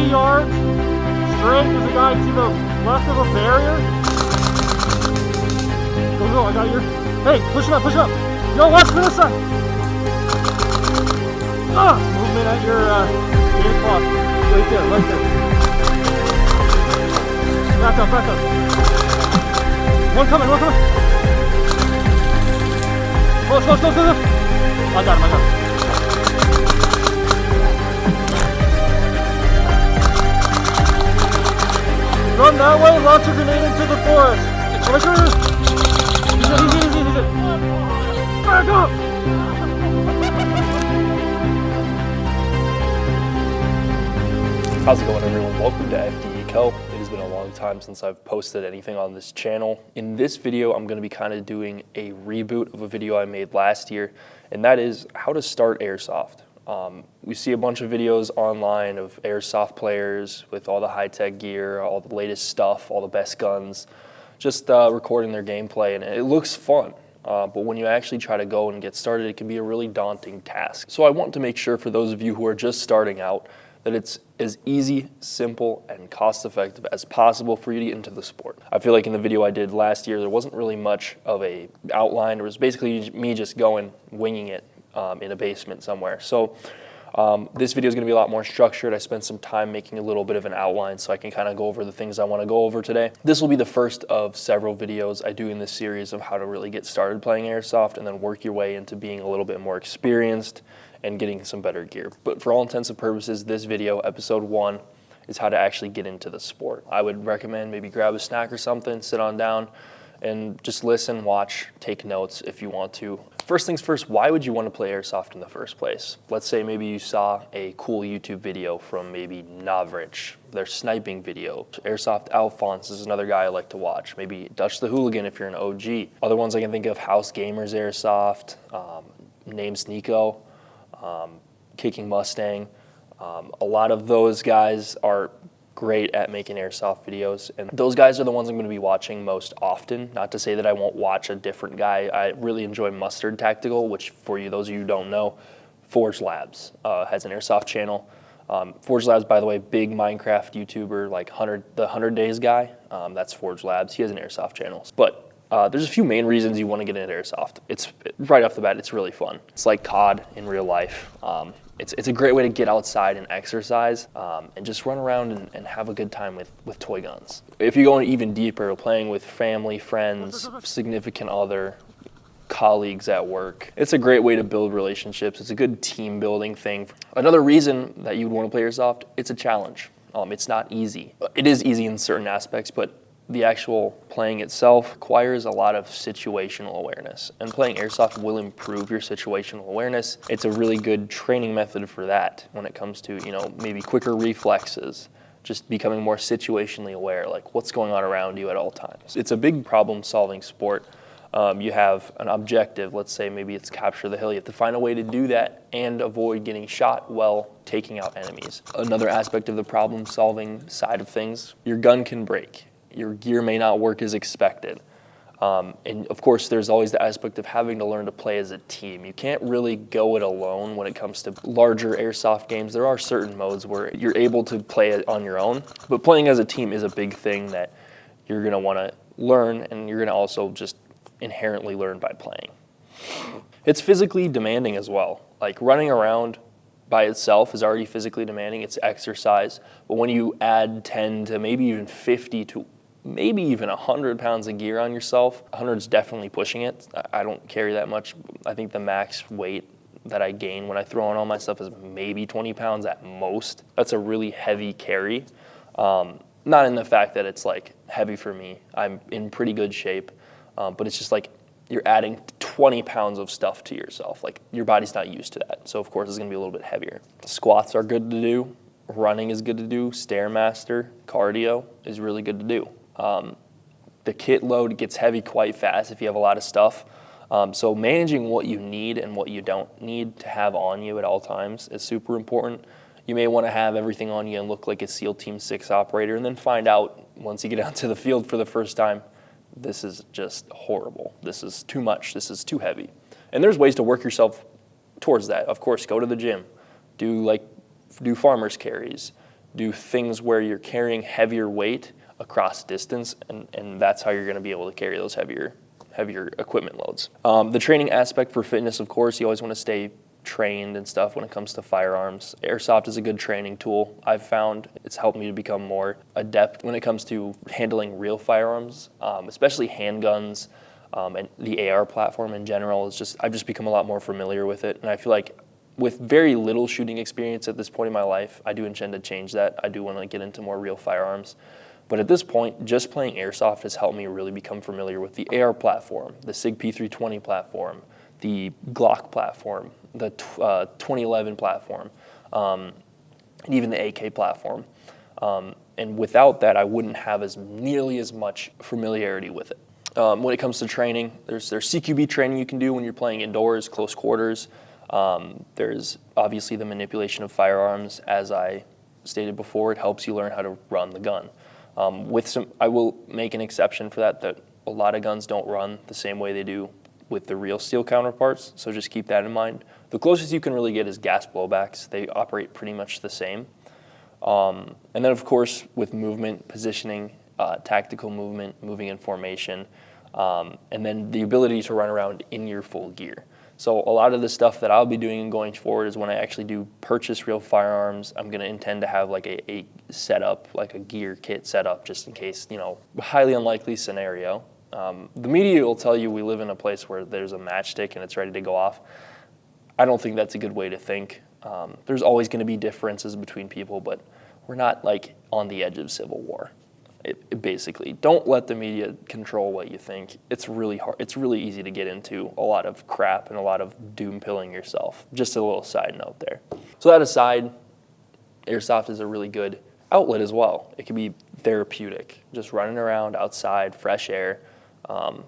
30 yards straight. There's a guy to the left of a barrier. Go, I got your... Hey, push him up, push him up. Yo, watch for this side. Movement at your game clock. Right there, right there. Back up, back up. One coming, one coming. Close, close, close, close. I got him, I got him. Run that way, launch a grenade into the forest. He's it. Back up! How's it going, everyone? Welcome to FDE Co. It has been a long time since I've posted anything on this channel. In this video, I'm going to be kind of doing a reboot of a video I made last year, and that is how to start Airsoft. We see a bunch of videos online of Airsoft players with all the high-tech gear, all the latest stuff, all the best guns, just recording their gameplay, and it looks fun. But when you actually try to go and get started, it can be a really daunting task. So I want to make sure for those of you who are just starting out that it's as easy, simple, and cost-effective as possible for you to get into the sport. I feel like in the video I did last year, there wasn't really much of a outline. It was basically me just going, winging it in a basement somewhere. So this video is going to be a lot more structured. I spent some time making a little bit of an outline so I can kind of go over the things I want to go over today. This will be the first of several videos I do in this series of how to really get started playing Airsoft and then work your way into being a little bit more experienced and getting some better gear. But for all intents and purposes, this video, episode 1, is how to actually get into the sport. I would recommend maybe grab a snack or something, sit on down, and just listen, watch, take notes if you want to. First things first, why would you want to play Airsoft in the first place? Let's say maybe you saw a cool YouTube video from maybe Navrich, their sniping video. Airsoft Alphonse is another guy I like to watch. Maybe Dutch the Hooligan if you're an OG. Other ones I can think of, House Gamers Airsoft, Name's Nico, Kicking Mustang. A lot of those guys are great at making Airsoft videos, and those guys are the ones I'm going to be watching most often. Not to say that I won't watch a different guy. I really enjoy Mustard Tactical, which for you, those of you who don't know, Forge Labs has an Airsoft channel. Forge Labs, by the way, big Minecraft YouTuber, like the 100 Days guy. That's Forge Labs. He has an Airsoft channel. But there's a few main reasons you want to get into Airsoft. It's right off the bat, it's really fun. It's like COD in real life. It's a great way to get outside and exercise and just run around and have a good time with toy guns. If you're going even deeper, playing with family, friends, significant other, colleagues at work, it's a great way to build relationships. It's a good team building thing. Another reason that you'd want to play Airsoft, it's a challenge. It's not easy. It is easy in certain aspects, but the actual playing itself requires a lot of situational awareness, and playing Airsoft will improve your situational awareness. It's a really good training method for that when it comes to, maybe quicker reflexes, just becoming more situationally aware, like what's going on around you at all times. It's a big problem-solving sport. You have an objective, let's say maybe it's capture the hill. You have to find a way to do that and avoid getting shot while taking out enemies. Another aspect of the problem-solving side of things, your gun can break. Your gear may not work as expected. And of course, there's always the aspect of having to learn to play as a team. You can't really go it alone when it comes to larger Airsoft games. There are certain modes where you're able to play it on your own, but playing as a team is a big thing that you're gonna wanna learn, and you're gonna also just inherently learn by playing. It's physically demanding as well. Like running around by itself is already physically demanding, it's exercise, but when you add 10 to maybe even 50 to maybe even 100 pounds of gear on yourself. 100 is definitely pushing it. I don't carry that much. I think the max weight that I gain when I throw on all my stuff is maybe 20 pounds at most. That's a really heavy carry. Not in the fact that it's like heavy for me. I'm in pretty good shape, but it's just like you're adding 20 pounds of stuff to yourself. Like your body's not used to that. So of course it's gonna be a little bit heavier. Squats are good to do. Running is good to do. Stairmaster, cardio is really good to do. The kit load gets heavy quite fast if you have a lot of stuff. So managing what you need and what you don't need to have on you at all times is super important. You may want to have everything on you and look like a SEAL Team 6 operator, and then find out once you get out to the field for the first time, this is just horrible. This is too much. This is too heavy. And there's ways to work yourself towards that. Of course, go to the gym. Do farmer's carries. do things where you're carrying heavier weight across distance, and that's how you're going to be able to carry those heavier equipment loads. The training aspect for fitness, of course, you always want to stay trained and stuff when it comes to firearms. Airsoft is a good training tool. I've found it's helped me to become more adept when it comes to handling real firearms, especially handguns, and the AR platform in general. I've just become a lot more familiar with it, and I feel like with very little shooting experience at this point in my life, I do intend to change that. I do want to get into more real firearms. But at this point, just playing Airsoft has helped me really become familiar with the AR platform, the SIG P320 platform, the Glock platform, the 2011 platform, and even the AK platform. And without that, I wouldn't have nearly as much familiarity with it. When it comes to training, there's CQB training you can do when you're playing indoors, close quarters. There's obviously the manipulation of firearms. As I stated before, it helps you learn how to run the gun. I will make an exception for that a lot of guns don't run the same way they do with the real steel counterparts, so just keep that in mind. The closest you can really get is gas blowbacks. They operate pretty much the same. And then, of course, with movement, positioning, tactical movement, moving in formation, and then the ability to run around in your full gear. So a lot of the stuff that I'll be doing going forward is when I actually do purchase real firearms, I'm going to intend to have like a setup, like a gear kit setup, just in case, highly unlikely scenario. The media will tell you we live in a place where there's a matchstick and it's ready to go off. I don't think that's a good way to think. There's always going to be differences between people, but we're not like on the edge of civil war. Basically, don't let the media control what you think. It's really hard. It's really easy to get into a lot of crap and a lot of doom pilling yourself. Just a little side note there. So that aside, Airsoft is a really good outlet as well. It can be therapeutic, just running around outside, fresh air,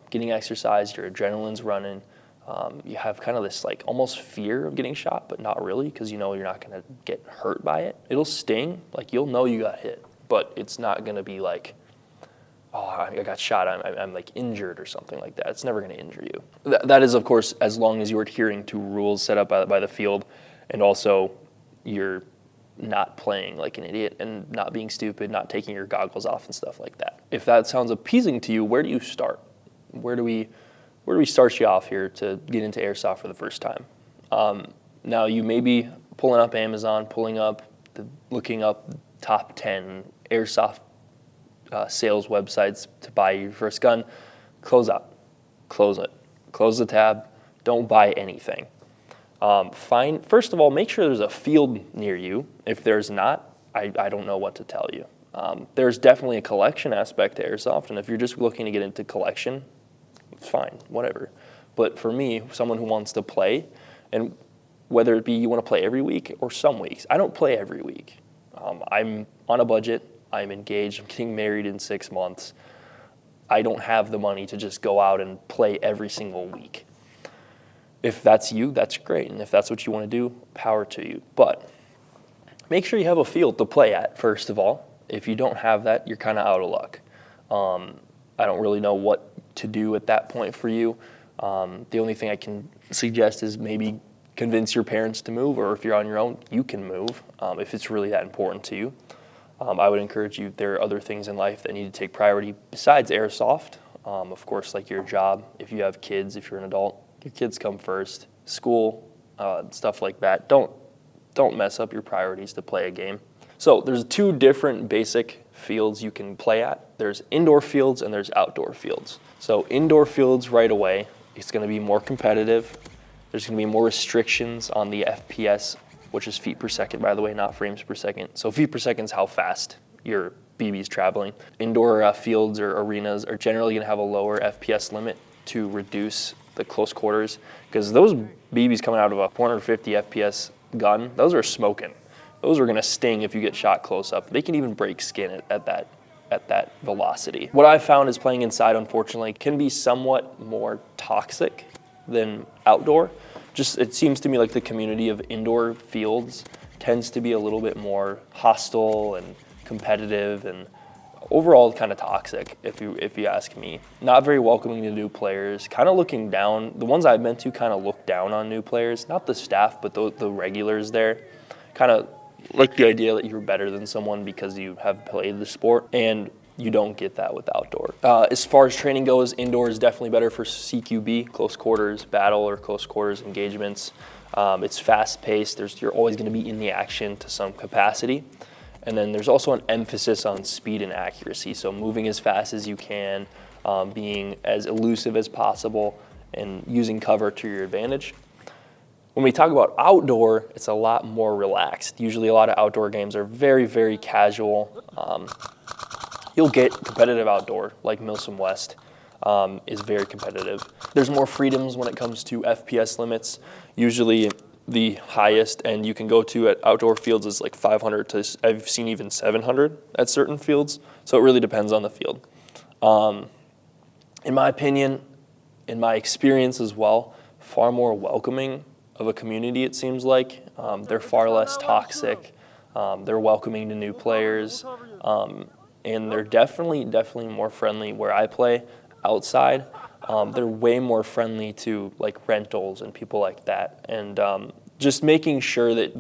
getting exercise, your adrenaline's running. You have kind of this like almost fear of getting shot, but not really, because you're not going to get hurt by it. It'll sting, like you'll know you got hit, but it's not going to be like, oh, I got shot, I'm like injured or something like that. It's never going to injure you. That is, of course, as long as you're adhering to rules set up by the field, and also you're not playing like an idiot and not being stupid, not taking your goggles off and stuff like that. If that sounds appeasing to you, where do you start? Where do we start you off here to get into Airsoft for the first time? Now you may be pulling up Amazon, looking up top 10 Airsoft sales websites to buy your first gun. Close out, close it, close the tab. Don't buy anything. First of all, make sure there's a field near you. If there's not, I don't know what to tell you. There's definitely a collection aspect to Airsoft, and if you're just looking to get into collection, it's fine, whatever. But for me, someone who wants to play, and whether it be you want to play every week or some weeks, I don't play every week. I'm on a budget, I'm engaged, I'm getting married in 6 months. I don't have the money to just go out and play every single week. If that's you, that's great. And if that's what you want to do, power to you. But make sure you have a field to play at, first of all. If you don't have that, you're kind of out of luck. I don't really know what to do at that point for you. The only thing I can suggest is maybe convince your parents to move, or if you're on your own, you can move if it's really that important to you. I would encourage you, there are other things in life that need to take priority besides Airsoft. Of course, like your job, if you have kids, if you're an adult, your kids come first. School, stuff like that. Don't mess up your priorities to play a game. So there's 2 different basic fields you can play at. There's indoor fields and there's outdoor fields. So indoor fields right away, it's going to be more competitive. There's going to be more restrictions on the FPS, which is feet per second, by the way, not frames per second. So feet per second is how fast your BB's traveling. Indoor fields or arenas are generally going to have a lower FPS limit to reduce the close quarters, because those BBs coming out of a 450 FPS gun, those are smoking. Those are going to sting if you get shot close up. They can even break skin at that velocity. What I've found is playing inside, unfortunately, can be somewhat more toxic than outdoor. Just, it seems to me like the community of indoor fields tends to be a little bit more hostile and competitive and overall kind of toxic, if you ask me. Not very welcoming to new players, kind of looking down. The ones I've been to kind of look down on new players, not the staff, but the regulars there. Kind of like the idea that you're better than someone because you have played the sport, and you don't get that with outdoor. As far as training goes, indoor is definitely better for CQB, close quarters battle or close quarters engagements. It's fast paced. You're always going to be in the action to some capacity. And then there's also an emphasis on speed and accuracy. So moving as fast as you can, being as elusive as possible, and using cover to your advantage. When we talk about outdoor, it's a lot more relaxed. Usually a lot of outdoor games are very, very casual. You'll get competitive outdoor, like Milsim West is very competitive. There's more freedoms when it comes to FPS limits. Usually the highest end you can go to at outdoor fields is like 500 to, I've seen even 700 at certain fields. So it really depends on the field. In my opinion, in my experience as well, far more welcoming of a community, it seems like. They're far less toxic. They're welcoming to new players. And they're definitely more friendly where I play outside. They're way more friendly to like rentals and people like that. And just making sure that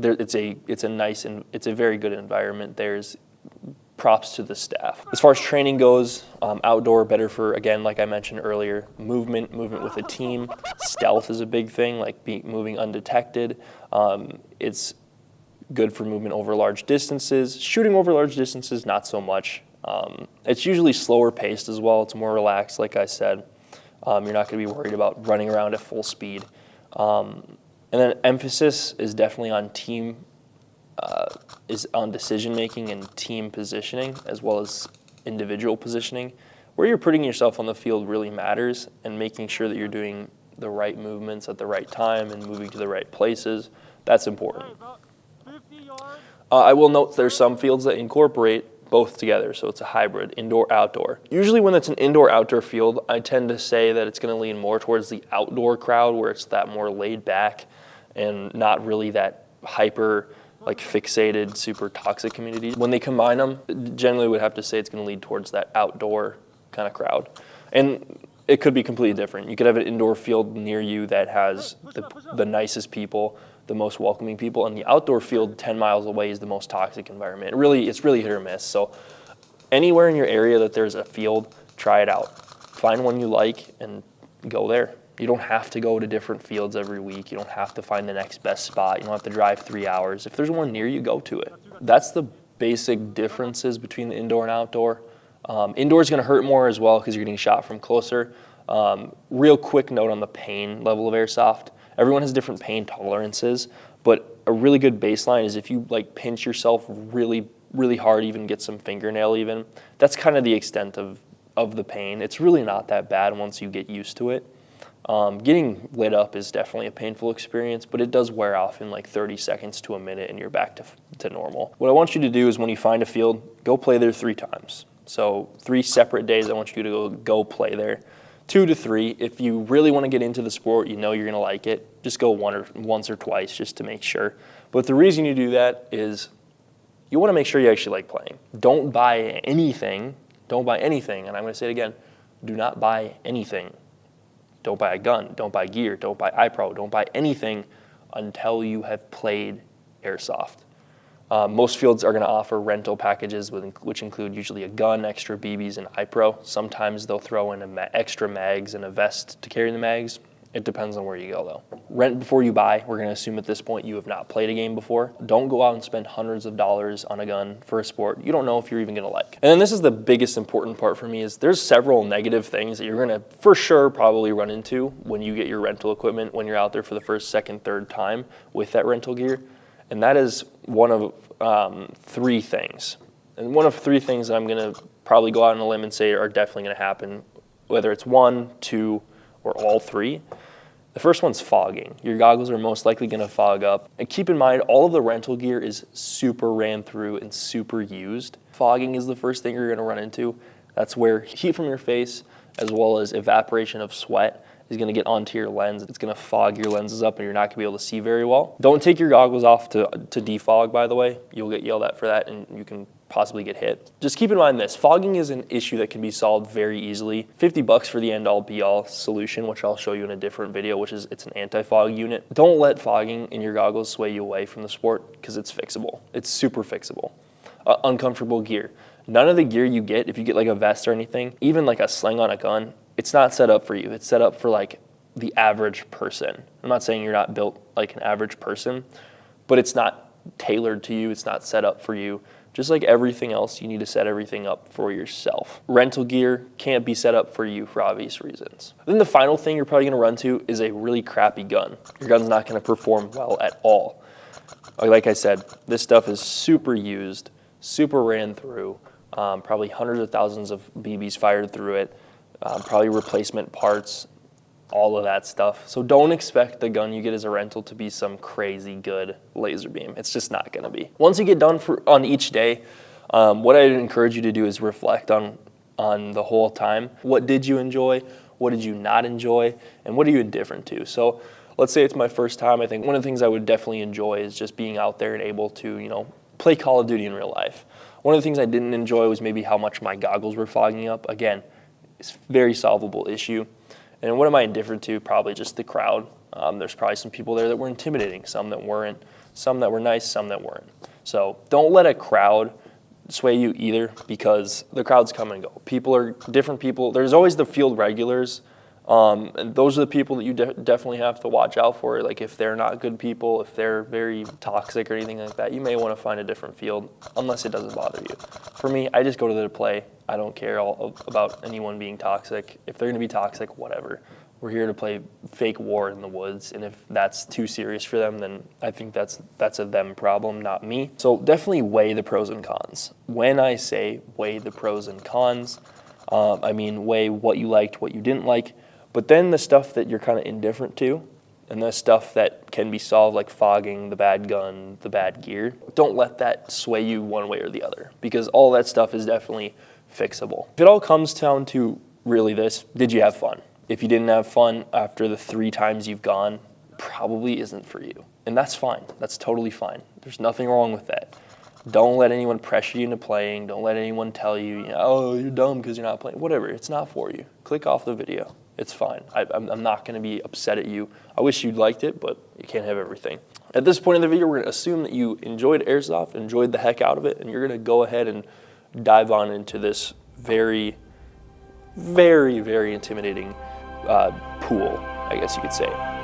it's a nice and it's a very good environment. There's props to the staff. As far as training goes, outdoor better for, again, like I mentioned earlier, movement with a team. Stealth is a big thing, like moving undetected. It's good for movement over large distances. Shooting over large distances, not so much. It's usually slower paced as well. It's more relaxed, like I said. You're not going to be worried about running around at full speed. And then emphasis is definitely on team, is on decision making and team positioning, as well as individual positioning. Where you're putting yourself on the field really matters, and making sure that you're doing the right movements at the right time and moving to the right places. That's important. I will note there's some fields that incorporate both together, so it's a hybrid, indoor-outdoor. Usually when it's an indoor-outdoor field, I tend to say that it's going to lean more towards the outdoor crowd, where it's that more laid back and not really that hyper, like fixated, super toxic community. When they combine them, generally would have to say it's going to lead towards that outdoor kind of crowd. And it could be completely different. You could have an indoor field near you that has the nicest people, the most welcoming people, and the outdoor field 10 miles away is the most toxic environment. It's really hit or miss. So anywhere in your area that there's a field, try it out. Find one you like and go there. You don't have to go to different fields every week. You don't have to find the next best spot. You don't have to drive 3 hours. If there's one near you, go to it. That's the basic differences between the indoor and outdoor. Indoor is going to hurt more as well because you're getting shot from closer. Real quick note on the pain level of airsoft. Everyone has different pain tolerances, but a really good baseline is if you like pinch yourself really, really hard, even get some fingernail even, that's kind of the extent of the pain. It's really not that bad once you get used to it. Getting lit up is definitely a painful experience, but it does wear off in like 30 seconds to a minute and you're back to normal. What I want you to do is when you find a field, go play there 3 times. So 3 separate days I want you to go play there. 2 to 3, if you really want to get into the sport, you know you're going to like it, just go once or twice just to make sure. But the reason you do that is you want to make sure you actually like playing. Don't buy anything, and I'm going to say it again, do not buy anything. Don't buy a gun, don't buy gear, don't buy iPro, don't buy anything until you have played Airsoft. Most fields are going to offer rental packages, which include usually a gun, extra BBs, and iPro. Sometimes they'll throw in extra mags and a vest to carry the mags. It depends on where you go, though. Rent before you buy. We're going to assume at this point you have not played a game before. Don't go out and spend hundreds of dollars on a gun for a sport you don't know if you're even going to like. And then this is the biggest important part for me is there's several negative things that you're going to for sure probably run into when you get your rental equipment when you're out there for the first, second, third time with that rental gear. And that is one of 3 things. And one of 3 things that I'm going to probably go out on a limb and say are definitely going to happen, whether it's 1, 2, or all 3. The first one's fogging. Your goggles are most likely going to fog up. And keep in mind, all of the rental gear is super ran through and super used. Fogging is the first thing you're going to run into. That's where heat from your face, as well as evaporation of sweat, is going to get onto your lens. It's going to fog your lenses up and you're not going to be able to see very well. Don't take your goggles off to defog, by the way. You'll get yelled at for that and you can possibly get hit. Just keep in mind this, fogging is an issue that can be solved very easily. $50 for the end all be all solution, which I'll show you in a different video, which is it's an anti-fog unit. Don't let fogging in your goggles sway you away from the sport because it's fixable. It's super fixable. Uncomfortable gear. None of the gear you get, if you get like a vest or anything, even like a sling on a gun, it's not set up for you. It's set up for like the average person. I'm not saying you're not built like an average person, but it's not tailored to you. It's not set up for you. Just like everything else, you need to set everything up for yourself. Rental gear can't be set up for you for obvious reasons. Then the final thing you're probably gonna run to is a really crappy gun. Your gun's not gonna perform well at all. Like I said, this stuff is super used, super ran through, probably hundreds of thousands of BBs fired through it, probably replacement parts, all of that stuff. So don't expect the gun you get as a rental to be some crazy good laser beam. It's just not gonna be. Once you get done on each day, what I'd encourage you to do is reflect on the whole time. What did you enjoy? What did you not enjoy? And what are you indifferent to? So let's say it's my first time. I think one of the things I would definitely enjoy is just being out there and able to, you know, play Call of Duty in real life. One of the things I didn't enjoy was maybe how much my goggles were fogging up. Again, it's a very solvable issue. And what am I indifferent to? Probably just the crowd. There's probably some people there that were intimidating, some that weren't, some that were nice, some that weren't. So don't let a crowd sway you either, because the crowds come and go. People are different people. There's always the field regulars, and those are the people that you definitely have to watch out for. Like if they're not good people, if they're very toxic or anything like that, you may want to find a different field unless it doesn't bother you. For me, I just go to the play. I don't care about anyone being toxic. If they're going to be toxic, whatever. We're here to play fake war in the woods, and if that's too serious for them, then I think that's a them problem, not me. So definitely weigh the pros and cons. When I say weigh the pros and cons, I mean weigh what you liked, what you didn't like, but then the stuff that you're kind of indifferent to, and the stuff that can be solved, like fogging, the bad gun, the bad gear, don't let that sway you one way or the other, because all that stuff is definitely fixable. If it all comes down to really this, did you have fun? If you didn't have fun after the 3 times you've gone, probably isn't for you. And that's fine. That's totally fine. There's nothing wrong with that. Don't let anyone pressure you into playing. Don't let anyone tell you, oh, you're dumb because you're not playing. Whatever, it's not for you. Click off the video. It's fine. I'm not going to be upset at you. I wish you'd liked it, but you can't have everything. At this point in the video, we're going to assume that you enjoyed Airsoft, enjoyed the heck out of it, and you're going to go ahead and dive on into this very, very, very intimidating pool, I guess you could say.